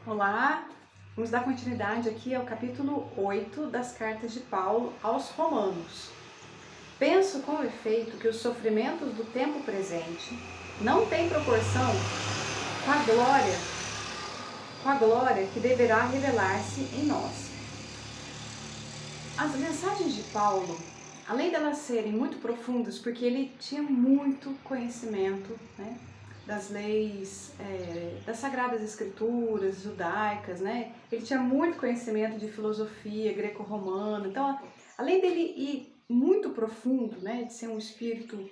Olá, vamos dar continuidade aqui ao capítulo 8 das cartas de Paulo aos Romanos. Penso com efeito que os sofrimentos do tempo presente não têm proporção com a glória que deverá revelar-se em nós. As mensagens de Paulo, além de elas serem muito profundas, porque ele tinha muito conhecimento, né, das leis, das Sagradas Escrituras, judaicas, né? Ele tinha muito conhecimento de filosofia greco-romana. Então, além dele ir muito profundo, né, de ser um espírito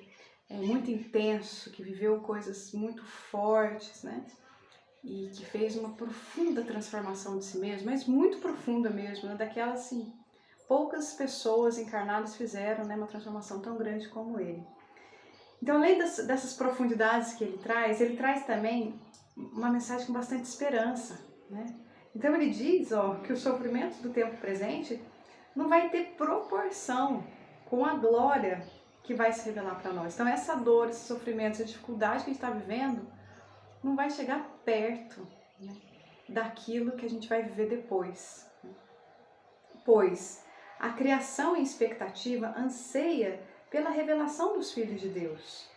muito intenso, que viveu coisas muito fortes, né? E que fez uma profunda transformação de si mesmo, mas muito profunda mesmo, né? Daquela assim, poucas pessoas encarnadas fizeram, né, uma transformação tão grande como ele. Então, além dessas profundidades que ele traz também uma mensagem com bastante esperança, né? Então ele diz, que os sofrimentos do tempo presente não vai ter proporção com a glória que vai se revelar para nós. Então essa dor, esse sofrimento, essa dificuldade que a gente está vivendo não vai chegar perto, né, daquilo que a gente vai viver depois. Pois a criação em expectativa anseia pela revelação dos filhos de Deus.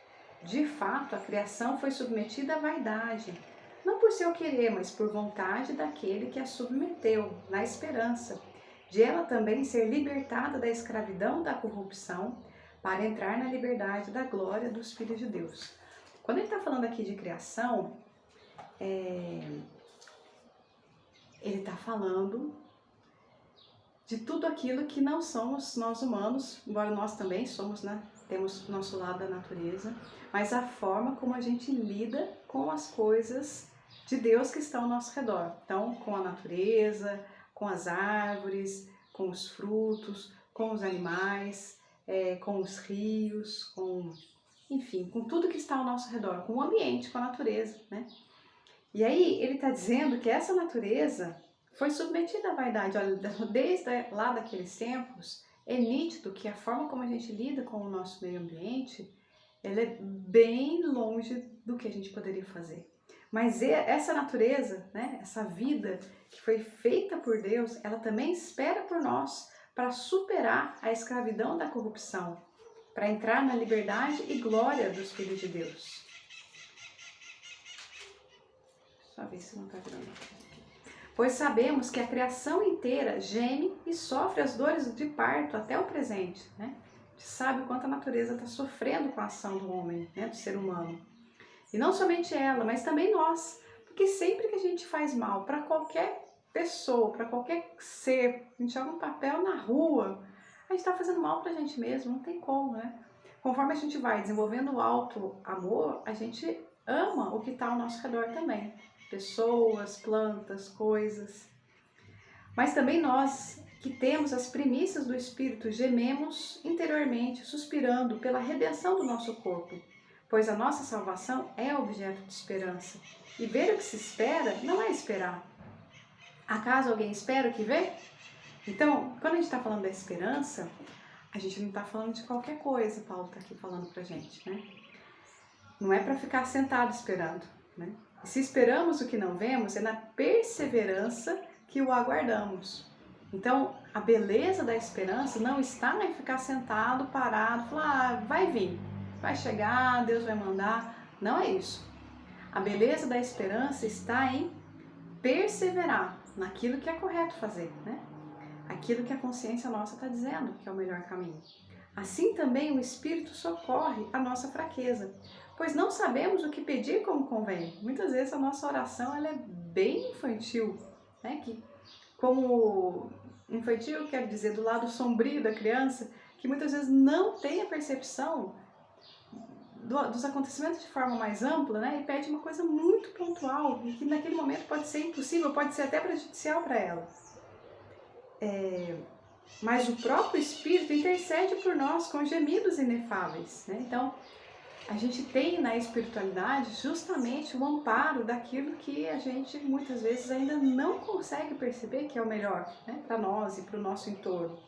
De fato, a criação foi submetida à vaidade, não por seu querer, mas por vontade daquele que a submeteu, na esperança de ela também ser libertada da escravidão da corrupção, para entrar na liberdade da glória dos filhos de Deus. Quando ele está falando aqui de criação, ele está falando de tudo aquilo que não somos nós humanos, embora nós também somos, né? Temos nosso lado da natureza, mas a forma como a gente lida com as coisas de Deus que estão ao nosso redor. Então, com a natureza, com as árvores, com os frutos, com os animais, com os rios, enfim, com tudo que está ao nosso redor, com o ambiente, com a natureza, né? E aí ele está dizendo que essa natureza foi submetida à vaidade. Olha, desde lá daqueles tempos, é nítido que a forma como a gente lida com o nosso meio ambiente, ela é bem longe do que a gente poderia fazer. Mas essa natureza, né, essa vida que foi feita por Deus, ela também espera por nós para superar a escravidão da corrupção, para entrar na liberdade e glória dos filhos de Deus. Só ver se não está virando aqui. Pois sabemos que a criação inteira geme e sofre as dores de parto até o presente, né? A gente sabe o quanto a natureza está sofrendo com a ação do homem, né, do ser humano. E não somente ela, mas também nós. Porque sempre que a gente faz mal para qualquer pessoa, para qualquer ser, a gente joga um papel na rua, a gente está fazendo mal para a gente mesmo, não tem como, né? Conforme a gente vai desenvolvendo o alto amor, a gente ama o que está ao nosso redor também. Pessoas, plantas, coisas. Mas também nós, que temos as primícias do Espírito, gememos interiormente, suspirando pela redenção do nosso corpo, pois a nossa salvação é objeto de esperança. E ver o que se espera não é esperar. Acaso alguém espera o que vê? Então, quando a gente está falando da esperança, a gente não está falando de qualquer coisa, Paulo está aqui falando pra gente, né? Não é para ficar sentado esperando, né? E se esperamos o que não vemos, é na perseverança que o aguardamos. Então, a beleza da esperança não está em ficar sentado, parado, falar, vai vir, vai chegar, Deus vai mandar. Não é isso. A beleza da esperança está em perseverar naquilo que é correto fazer, né? Aquilo que a consciência nossa está dizendo que é o melhor caminho. Assim também o Espírito socorre a nossa fraqueza, pois não sabemos o que pedir como convém. Muitas vezes a nossa oração ela é bem infantil, né? Que, como infantil, quero dizer, do lado sombrio da criança, que muitas vezes não tem a percepção dos acontecimentos de forma mais ampla, né? E pede uma coisa muito pontual, e que naquele momento pode ser impossível, pode ser até prejudicial para ela. Mas o próprio Espírito intercede por nós com gemidos inefáveis, né? Então, a gente tem na espiritualidade justamente o amparo daquilo que a gente muitas vezes ainda não consegue perceber que é o melhor, né, para nós e para o nosso entorno.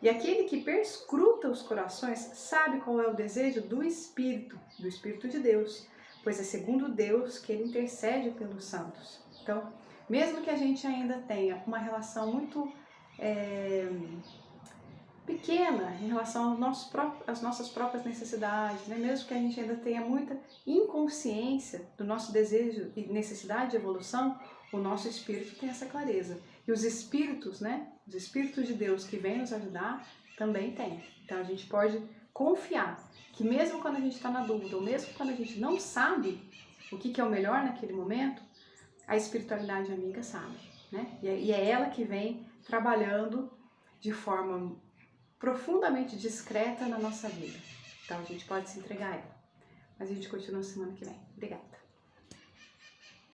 E aquele que perscruta os corações sabe qual é o desejo do Espírito de Deus, pois é segundo Deus que ele intercede pelos santos. Então, Mesmo que a gente ainda tenha uma relação muito pequena em relação às nossas próprias necessidades, né? Mesmo que a gente ainda tenha muita inconsciência do nosso desejo e necessidade de evolução, o nosso espírito tem essa clareza. E os espíritos, né? Os espíritos de Deus que vêm nos ajudar também têm. Então a gente pode confiar que mesmo quando a gente está na dúvida, ou mesmo quando a gente não sabe o que é o melhor naquele momento, a espiritualidade amiga sabe, né? E é ela que vem trabalhando de forma profundamente discreta na nossa vida. Então a gente pode se entregar a ela. Mas a gente continua semana que vem. Obrigada.